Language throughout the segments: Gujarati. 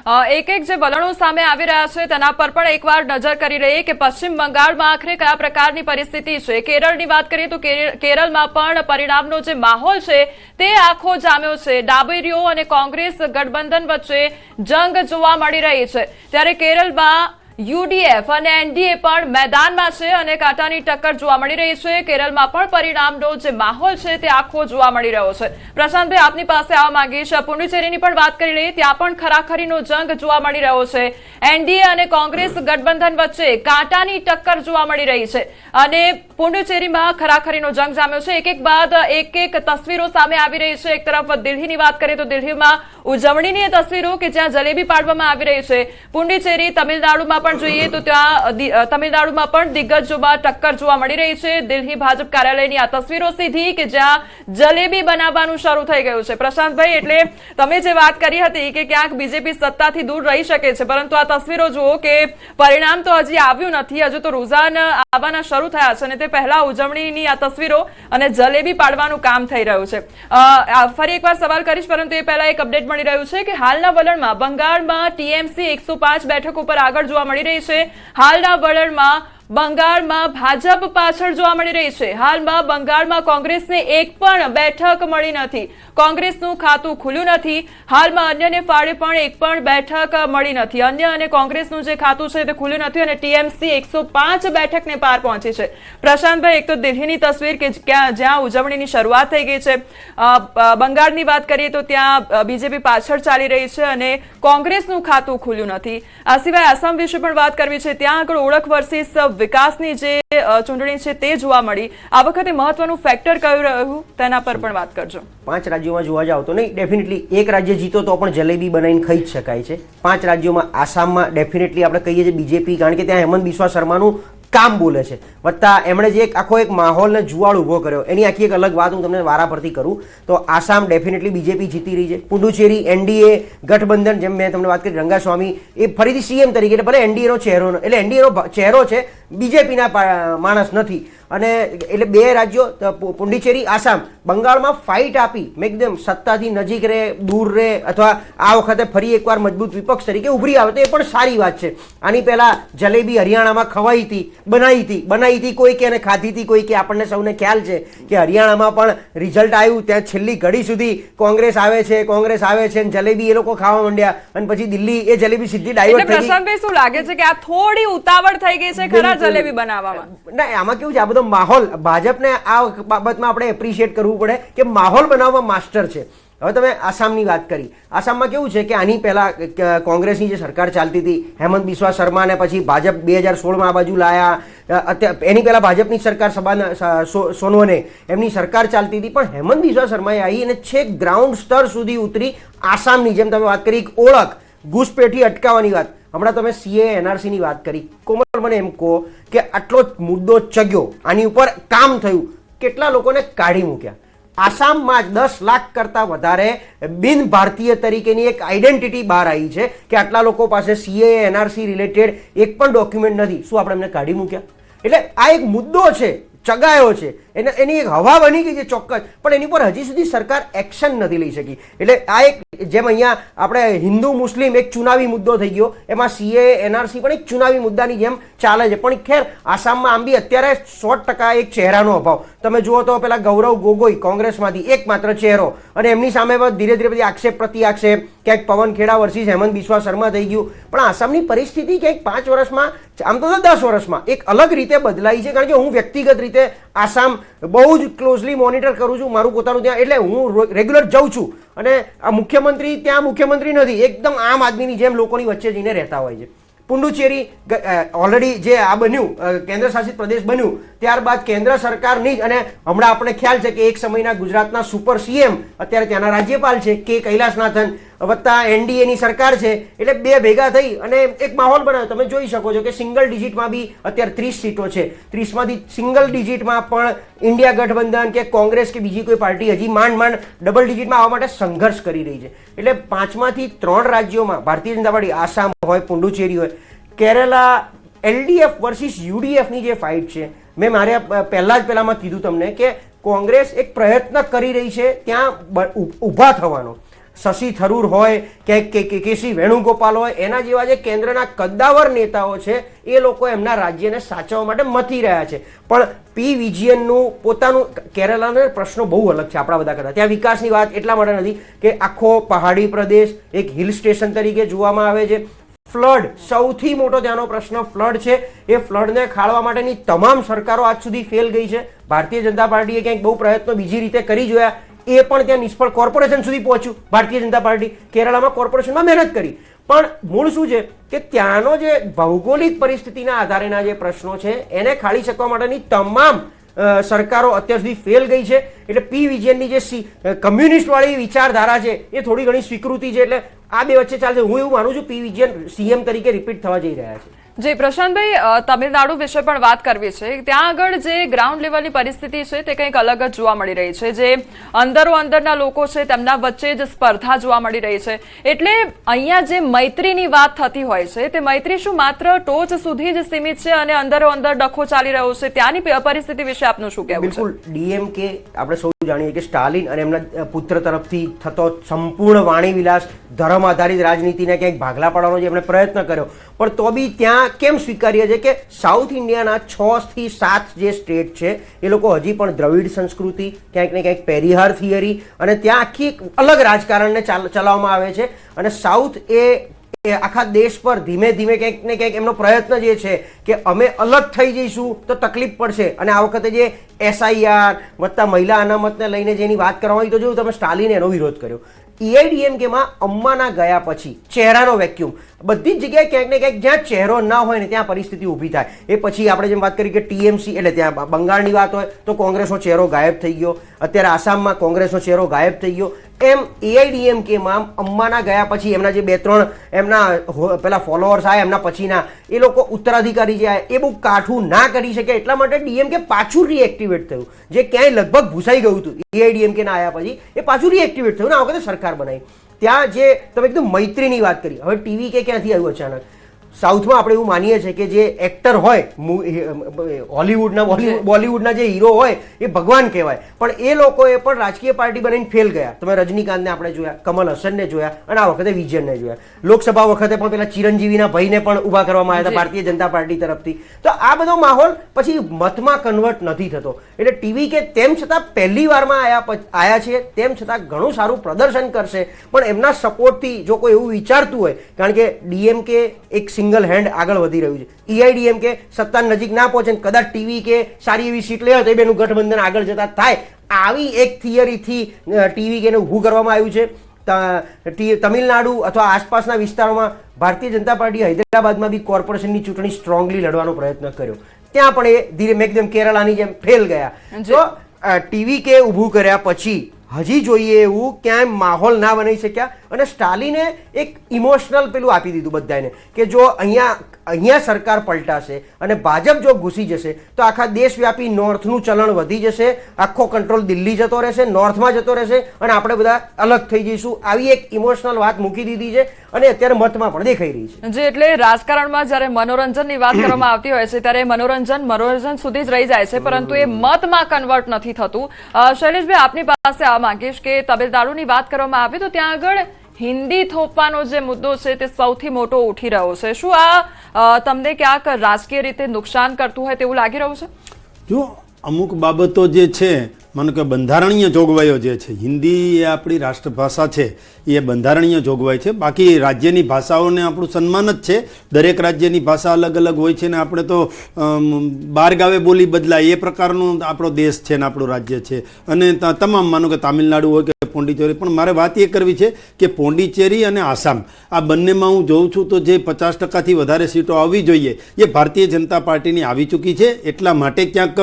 એક એક જે વલણો સામે આવી રહ્યા છે તેના પર પણ એકવાર નજર કરી લઈએ કે પશ્ચિમ બંગાળમાં આખરે કયા પ્રકારની પરિસ્થિતિ છે। કેરળની વાત કરીએ તો કેરળમાં પણ પરિણામનો જે માહોલ છે તે આખો જામ્યો છે। ડાબેરીઓ અને કોંગ્રેસ ગઠબંધન વચ્ચે જંગ જોવા મળી રહી છે, ત્યારે કેરળમાં યુડીએફ અને એનડીએ પણ મેદાનમાં છે અને કાંટાની ટક્કર જોવા મળી રહી છે। કેરળમાં પણ પરિણામનો જે માહોલ છે તે આખો જોવા મળી રહ્યો છે। પ્રશાંતભાઈ, આપની પાસે આવવા માંગીશ। પુડુચેરીની પણ વાત કરી લઈએ, ત્યાં પણ ખરાખરીનો જંગ જોવા મળી રહ્યો છે। એનડીએ અને કોંગ્રેસ ગઠબંધન વચ્ચે કાંટાની ટક્કર જોવા મળી રહી છે અને પુડુચેરીમાં ખરાખરીનો જંગ જામ્યો છે। એક એક બાદ એક એક તસવીરો સામે આવી રહી છે। એક તરફ દિલ્હીની વાત કરીએ તો દિલ્હીમાં ઉજવણીની તસવીરો કે જ્યાં જલેબી પાડવામાં આવી રહી છે। પુડુચેરી, તમિલનાડુમાં પણ જોઈએ તો ત્યાં તમિલનાડુમાં પણ દિગ્ગજોમાં ટક્કર જોવા મળી રહી છે। દિલ્હી ભાજપ કાર્યાલયની આ તસવીરો સીધી કે જ્યાં જલેબી બનાવવાનું શરૂ થઈ ગયું છે। પ્રશાંતભાઈ, એટલે તમે જે વાત કરી હતી કે ક્યાંક બીજેપી સત્તાથી દૂર રહી શકે છે, પરંતુ આ તસવીરો જુઓ કે પરિણામ તો હજી આવ્યું નથી, હજુ તો રૂઝાન આવવાના શરૂ થયા છે અને તે પહેલા ઉજવણીની આ તસવીરો અને જલેબી પાડવાનું કામ થઈ રહ્યું છે। ફરી એકવાર સવાલ કરીશ, પરંતુ એ પહેલા એક અપડેટ મળી રહ્યું છે કે હાલના વલણમાં બંગાળમાં ટીએમસી 105 બેઠક ઉપર આગળ જોવા મળી રહી છે। હાલના વલણમાં બંગાળમાં ભાજપ પાછળ જોવા મળી રહી છે। હાલમાં બંગાળમાં કોંગ્રેસને એક પણ બેઠક મળી નથી, કોંગ્રેસનું ખાતું ખુલ્યું નથી। હાલમાં અન્યને ફાળે પણ એક પણ બેઠક મળી નથી, અન્ય અને કોંગ્રેસનું જે ખાતું છે તે ખુલ્યું નથી અને ટીએમસી 105 બેઠકને પાર પહોંચી છે। પ્રશાંતભાઈ, એક તો દિલ્હીની તસવીર કે જ્યાં ઉજવણીની શરૂઆત થઈ ગઈ છે, બંગાળની વાત કરીએ તો ત્યાં બીજેપી પાછળ ચાલી રહી છે અને કોંગ્રેસનું ખાતું ખુલ્યું નથી। આ સિવાય આસામ વિશે પણ વાત કરવી છે, ત્યાં આગળ ઓળખ વર્સિસ વિકાસની જે ચૂંટણી છે તે જોવા મળી। આ વખતે મહત્વનું ફેક્ટર કયું રહ્યું તેના પર પણ વાત કરજો। 5 રાજ્યોમાં જોવા જાવ તો નહીં, ડેફિનેટલી એક રાજ્ય જીતો તો પણ જલેબી બનાવીને ખાઈ જ શકાય છે। 5 રાજ્યોમાં આસામમાં ડેફિનેટલી આપણે કહીએ છીએ બીજેપી, કારણ કે ત્યાં હેમંત બિસ્વા શર્માનું કામ બોલે છે, વત્તા એમણે જે આખો એક માહોલને જુવાળ ઉભો કર્યો, એની આખી એક અલગ વાત હું તમને વારા પરથી કરું તો આસામ ડેફિનેટલી બીજેપી જીતી રહી છે। પુડુચેરી એનડીએ ગઠબંધન, જેમ મેં તમને વાત કરી, રંગાસ્વામી એ ફરીથી સીએમ તરીકે, એટલે ભલે એનડીએનો ચહેરો, એટલે એનડીએનો ચહેરો છે, બીજેપીના માણસ નથી। અને એટલે 2 રાજ્યો પુડુચેરી, આસામ, બંગાળમાં ફાઇટ આપી એકદમ સત્તાથી નજીક રહે, દૂર રહે, અથવા આ વખતે ફરી એકવાર મજબૂત વિપક્ષ તરીકે ઉભરી આવે તો એ પણ સારી વાત છે। આની પહેલા જલેબી હરિયાણામાં ખવાઈ હતી, બનાવી હતી કોઈ કે, અને ખાધી હતી કોઈ કે। આપણને સૌને ખ્યાલ છે કે હરિયાણામાં પણ રિઝલ્ટ આવ્યું, ત્યાં છેલ્લી ઘડી સુધી કોંગ્રેસ આવે છે અને જલેબી એ લોકો ખાવા માંડ્યા અને પછી દિલ્હી એ જલેબી સીધી ડાયવર્ટ થઈ ગઈ। પ્રશાંતભાઈ, શું લાગે છે કે આ થોડી ઉતાવળ થઈ ગઈ છે ખરા જલેબી બનાવવામાં? ના, આમાં કેવું છે, આ બધો માહોલ, ભાજપને આ બાબતમાં આપણે એપ્રિશિએટ કરવું પડે કે માહોલ બનાવવામાં માસ્ટર છે। હવે તમે આસામની વાત કરી, આસામમાં કેવું છે કે આની પહેલા કોંગ્રેસની જે સરકાર ચાલતી હતી, હેમંત બિસ્વા શર્માને પછી ભાજપ 2016માં આ બાજુ લાયા, એની પહેલા ભાજપની સરકાર સોનવને એમની સરકાર ચાલતી હતી, પણ હેમંત બિસ્વા શર્માએ આવી અને છેક ગ્રાઉન્ડ સ્તર સુધી ઉતરી આસામની, જેમ તમે વાત કરી, ઓળખ, ઘૂસપેઠી અટકાવવાની વાત, હમણાં તમે સીએ એનઆરસીની વાત કરી, કોમલ, મને એમ કહો કે આટલો મુદ્દો ચગ્યો, આની ઉપર કામ થયું, કેટલા લોકોને કાઢી મૂક્યા? આસામમાં જ 10 લાખ કરતાં વધારે બિન ભારતીય તરીકેની એક આઈડેન્ટિટી બહાર આવી છે કે આટલા લોકો પાસે સીએ એનઆરસી રિલેટેડ એક પણ ડોક્યુમેન્ટ નથી, શું આપણે એમને કાઢી મૂક્યા? એટલે આ એક મુદ્દો છે, ચગાયો છે, એની એક હવા બની ગઈ છે ચોક્કસ, પણ એની પર હજી સુધી સરકાર એક્શન નથી લઈ શકી। એટલે આ એક, જેમ અહીંયા આપણે હિન્દુ મુસ્લિમ એક ચુનાવી મુદ્દો થઈ ગયો, એમાં સીએ એનઆરસી પણ એક ચુનાવી મુદ્દાની જેમ ચાલે છે। પણ ખેર, આસામમાં આમ બી અત્યારે 100% એક ચહેરાનો અભાવ, તમે જુઓ તો પેલા ગૌરવ ગોગોઈ કોંગ્રેસમાંથી એકમાત્ર ચહેરો, અને એમની સામે ધીરે ધીરે બધી આક્ષેપ પ્રતિ આક્ષેપ, ક્યાંક પવન ખેડા વર્સિસ હેમંત બિસ્વા શર્મા થઈ ગયું। પણ આસામની પરિસ્થિતિ ક્યાંક 5 વર્ષમાં, આમ તો 10 વર્ષમાં એક અલગ રીતે બદલાઈ છે, કારણ કે હું વ્યક્તિગત રીતે આસામ બહુ જ ક્લોઝલી મોનિટર કરું છું, મારું પોતાનું ત્યાં, એટલે હું રેગ્યુલર જાઉં છું અને આ મુખ્યમંત્રી ત્યાં મુખ્યમંત્રી નથી, એકદમ આમ આદમીની જેમ લોકોની વચ્ચે જઈને રહેતા હોય છે। પુડુચેરી ઓલરેડી જે આ બન્યું, કેન્દ્ર શાસિત પ્રદેશ બન્યું, ત્યારબાદ કેન્દ્ર સરકારની જ, અને હમણાં આપણે ખ્યાલ છે કે એક સમયના ગુજરાતના સુપર સીએમ અત્યારે ત્યાંના રાજ્યપાલ છે કે કૈલાસનાથન, વત્તા એનડીએની સરકાર છે, એટલે 2 ભેગા થઈ અને એક માહોલ બનાવ્યો। તમે જોઈ શકો છો કે સિંગલ ડિજિટમાં બી અત્યારે 30 સીટો છે, 30માંથી સિંગલ ડિજિટમાં પણ ઇન્ડિયા ગઠબંધન કે કોંગ્રેસ કે બીજી કોઈ પાર્ટી હજી માંડ ડબલ ડિજિટમાં આવવા માટે સંઘર્ષ કરી રહી છે। એટલે 5માંથી 3 રાજ્યોમાં ભારતીય જનતા પાર્ટી, આસામ હોય, પુડુચેરી હોય, કેરલા, એલડીએફ વર્સિસ યુડીએફની જે ફાઇટ છે, મેં મારે પહેલામાં કીધું તમને કે કોંગ્રેસ એક પ્રયત્ન કરી રહી છે ત્યાં ઊભા થવાનો, શશી થરૂર હોય કે કેસી વેણુગોપાલ હોય, એના જેવા જે કેન્દ્રના કદ્દાવર નેતાઓ છે એ લોકો એમના રાજ્યને સાચવવા માટે મથી રહ્યા છે. પણ પી વિજયનનું પોતાનું કેરળના પ્રશ્નો બહુ અલગ છે આપણા બધા કરતા. ત્યાં વિકાસની વાત એટલા માટે નથી કે આખો પહાડી પ્રદેશ એક હિલ સ્ટેશન તરીકે જોવામાં આવે છે. ફ્લડ સૌથી મોટો ત્યાંનો પ્રશ્ન ફ્લડ છે. એ ફ્લડને ખાળવા માટેની તમામ સરકારો આજ સુધી ફેલ ગઈ છે. ભારતીય જનતા પાર્ટીએ ક્યાંક બહુ પ્રયત્નો બીજી રીતે કરી જોયા, એ પણ ત્યાં નિષ્ફળ. કોર્પોરેશન સુધી પહોંચ્યું ભારતીય જનતા પાર્ટી, કેરળમાં કોર્પોરેશનમાં મહેનત કરી. પણ મૂળ શું છે કે ત્યાંનો જે ભૌગોલિક પરિસ્થિતિના આધારેના જે પ્રશ્નો છે એને ખાળી શકવા માટેની તમામ સરકારો અત્યાર સુધી ફેલ ગઈ છે. એટલે પી વિજયનની જે કમ્યુનિસ્ટ વાળી વિચારધારા છે એ થોડી ઘણી સ્વીકૃતિ છે. એટલે આ બે વચ્ચે ચાલશે. હું એવું માનું છું પી વિજયન સીએમ તરીકે રિપીટ થવા જઈ રહ્યા છે. જી પ્રશાંતભાઈ, તમિલનાડુ વિશે પણ વાત કરવી છે. ત્યાં આગળ જે ગ્રાઉન્ડ લેવલની પરિસ્થિતિ છે તે કંઈક અલગ જ જોવા મળી રહી છે. જે અંદરના લોકો છે તેમના વચ્ચે જ સ્પર્ધા જોવા મળી રહી છે. એટલે અહીંયા જે મૈત્રીની વાત થતી હોય છે તે મૈત્રી શું માત્ર ટોચ સુધી જ સીમિત છે અને અંદર ડખો ચાલી રહ્યો છે? ત્યાંની પરિસ્થિતિ વિશે આપનું શું કહેવું છે? બિલકુલ. ડીએમકે આપણે સૌ જાણીએ કે સ્ટાલિન અને એમના પુત્ર તરફથી થતો સંપૂર્ણ વાણી વિલાસ, ધર્મ આધારિત રાજનીતિને ક્યાંક ભાગલા પાડવાનો જે એમણે પ્રયત્ન કર્યો, પણ તો બી ત્યાં કેમ સ્વીકાર્ય છે કે સાઉથ ઇન્ડિયાના 6 થી 7 જે સ્ટેટ છે એ લોકો હજી પણ દ્રવિડ સંસ્કૃતિ, ક્યાંક ને ક્યાંક પેરિહાર થિયરી અને ત્યાં આખી અલગ રાજકારણને ચલાવવામાં આવે છે. અને સાઉથ એ આખા દેશ પર ધીમે ધીમે ક્યાંક ને ક્યાંક એમનો પ્રયત્ન જે છે કે અમે અલગ થઈ જઈશું તો તકલીફ પડશે. અને આ વખતે જે SIR વત્તા મહિલા અનામતને લઈને જેની વાત કરવામાં આવી, તો જોયું તમે સ્ટાલિને એનો વિરોધ કર્યો. EIDMKમાં અમ્માના ગયા પછી ચહેરાનો વેક્યુમ. બધી જ જગ્યાએ ક્યાંક ને ક્યાંક જ્યાં ચહેરો ના હોય ને ત્યાં પરિસ્થિતિ ઊભી થાય. એ પછી આપણે જેમ વાત કરી કે TMC એટલે ત્યાં બંગાળની વાત હોય તો કોંગ્રેસનો ચહેરો ગાયબ થઈ ગયો. અત્યારે આસામમાં કોંગ્રેસનો ચહેરો ગાયબ થઈ ગયો. એમ AIDMKમાં અમ્માના ગયા પછી એમના જે 2-3 એમના પેલા ફોલોઅર્સ આવ્યા એમના પછીના એ લોકો ઉત્તરાધિકારી જે આવ્યા એ બહુ કાઠું ના કરી શકે. એટલા માટે DMK પાછું રીએક્ટિવેટ થયું. જે ક્યાંય લગભગ ભૂસાઈ ગયું હતું AIDMK ના આવ્યા પછી એ પાછું રીએક્ટિવેટ થયું ને આ વખતે સરકાર બનાવી. ત્યાં જે તમે એકદમ મૈત્રીની વાત કરી, હવે ટીવી કે ક્યાંથી આવ્યું અચાનક? સાઉથમાં આપણે એવું માનીએ છીએ કે જે એક્ટર હોય હોલિવૂડના બોલિવૂડના જે હીરો હોય એ ભગવાન કહેવાય, પણ એ લોકોએ પણ રાજકીય પાર્ટી બનીને ફેલ ગયા. તમે રજનીકાંતને આપણે જોયા, કમલ હસનને જોયા અને આ વખતે વિજયનને જોયા. લોકસભા વખતે પણ પેલા ચિરંજીવીના ભાઈને પણ ઊભા કરવામાં આવ્યા હતા ભારતીય જનતા પાર્ટી તરફથી. તો આ બધો માહોલ પછી મતમાં કન્વર્ટ નથી થતો. એટલે ટીવી કે તેમ છતાં પહેલી વારમાં આવ્યા છે, તેમ છતાં ઘણું સારું પ્રદર્શન કરશે, પણ એમના સપોર્ટથી જો કોઈ એવું વિચારતું હોય, કારણ કે DMK એક સિંગલ હેન્ડ આગળ વધી રહ્યું છે, EIDMK સત્તા નજીક ના પહોંચે, કદાચ ટીવી કે સારી એવી સીટ લે તો એ બેનું ગઠબંધન આગળ જતા થાય, આવી એક થિયરીથી ટીવી કે ઊભું કરવામાં આવ્યું છે. તમિલનાડુ અથવા આસપાસના વિસ્તારોમાં ભારતીય જનતા પાર્ટી હૈદરાબાદમાં બી કોર્પોરેશનની ચૂંટણી સ્ટ્રોંગલી લડવાનો પ્રયત્ન કર્યો. ત્યાં પણ એ ધીરે એકદમ કેરળાની જેમ ફેલ ગયા. તો ટીવી કે ઊભું કર્યા પછી હજી જોઈએ એવું ક્યાંય માહોલ ના બનાવી શક્યા. અને સ્ટાલિને એક ઇમોશનલ પેલું આપી દીધું બધાને કે જો અહીંયા સરકાર પલટાશે અને ભાજપ જો ઘૂસી જશે તો આખા દેશવ્યાપી નોર્થનું ચલણ વધી જશે, આખો કંટ્રોલ દિલ્હી જતો રહેશે, નોર્થમાં જતો રહેશે અને આપણે બધા અલગ થઈ જઈશું. આવી એક ઇમોશનલ વાત મૂકી દીધી છે અને અત્યારે મતમાં પણ દેખાઈ રહી છે. જે એટલે રાજકારણમાં જ્યારે મનોરંજનની વાત કરવામાં આવતી હોય છે ત્યારે મનોરંજન સુધી જ રહી જાય છે, પરંતુ એ મતમાં કન્વર્ટ નથી થતું. શૈલેષભાઈ, આપની પાસે આ માંગીશ કે તમિલનાડુની વાત કરવામાં આવે તો ત્યાં આગળ હિન્દી થોપવાનો જે મુદ્દો છે તે સૌથી મોટો ઉઠી રહ્યો છે. શું આ તમને ક્યાંક રાજકીય રીતે નુકસાન કરતું હોય તેવું લાગી રહ્યું છે? જો અમુક બાબતો જે છે, માનો કે બંધારણીય જોગવાઈઓ જે છે, હિન્દી એ આપણી રાષ્ટ્રભાષા છે, એ બંધારણીય જોગવાઈ છે. બાકી રાજ્યની ભાષાઓને આપણું સન્માન જ છે. દરેક રાજ્યની ભાષા અલગ અલગ હોય છે ને આપણે તો બાર ગાવે બોલી બદલાય એ પ્રકારનો આપણો દેશ છે ને આપણું રાજ્ય છે. અને તમામ માનો કે તામિલનાડુ હોય કે પોંડિચેરી, પણ મારે વાત એ કરવી છે કે પોંડિચેરી અને આસામ આ બંનેમાં હું જોઉં છું તો જે 50%થી વધારે સીટો આવવી જોઈએ એ ભારતીય જનતા પાર્ટીની આવી ચૂકી છે. એટલા માટે ક્યાંક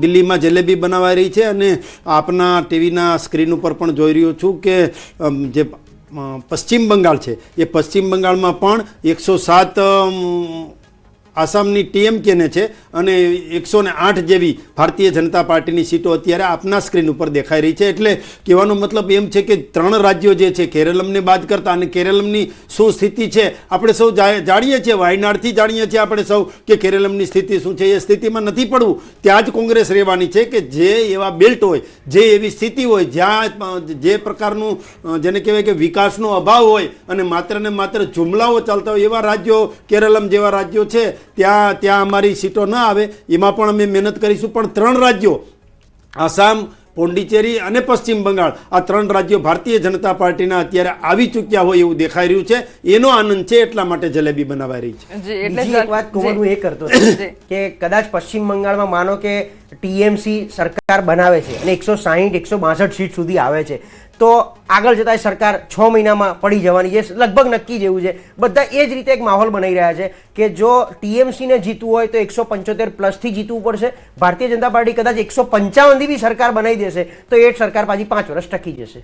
દિલ્હીમાં જલેબી બનાવાઈ રહી છે. અને આપના ટીવીના સ્ક્રીન ઉપર પણ જોઈ રહ્યો છું કે જે પશ્ચિમ બંગાળ છે એ પશ્ચિમ બંગાળમાં પણ 107 આસામની TMK ને છે અને 108 જેવી ભારતીય જનતા પાર્ટીની સીટો અત્યારે આપના સ્ક્રીન ઉપર દેખાઈ રહી છે. એટલે કહેવાનો મતલબ એમ છે કે 3 રાજ્યો જે છે કેરળમને બાદ કરતા, અને કેરળમની શું સ્થિતિ છે આપણે સૌ જાણીએ છીએ, વાયનાડથી જાણીએ છીએ આપણે સૌ કે કેરળમની સ્થિતિ શું છે. એ સ્થિતિમાં નથી પડવું, ત્યાં જ કોંગ્રેસ રહેવાની છે કે જે એવા બેલ્ટ હોય, જે એવી સ્થિતિ હોય જ્યાં જે પ્રકારનું જેને કહેવાય કે વિકાસનો અભાવ હોય અને માત્ર ને માત્ર જુમલાઓ ચાલતા હોય એવા રાજ્યો, કેરળમ જેવા રાજ્યો છે ત્યાં અમારી સીટો ન આવે, એમાં પણ અમે મહેનત કરીશું. પણ 3 રાજ્યો આસામ, પોંડિચેરી અને પશ્ચિમ બંગાળ, આ 3 રાજ્યો ભારતીય જનતા પાર્ટીના અત્યારે આવી ચૂક્યા હોય એવું દેખાઈ રહ્યું છે. એનો આનંદ છે, એટલા માટે જલેબી બનાવાઈ રહી છે. જી, એટલે બીજી એક વાત કોમલ હું એ કરતો હતો કે કદાચ પશ્ચિમ બંગાળમાં માનો કે TMC સરકાર બનાવે છે અને 160-162 સીટ સુધી આવે છે, તો આગળ જતા એ સરકાર 6 મહિનામાં પડી જવાની છે, લગભગ નક્કી જેવું છે. બધા એ જ રીતે એક માહોલ બનાવી રહ્યા છે કે જો TMC ને જીતવું હોય તો 175+ થી જીતવું પડશે. ભારતીય જનતા પાર્ટી કદાચ 155 થી બી સરકાર બનાવી દેશે તો એ જ સરકાર પાછી 5 વર્ષ ટકી જશે.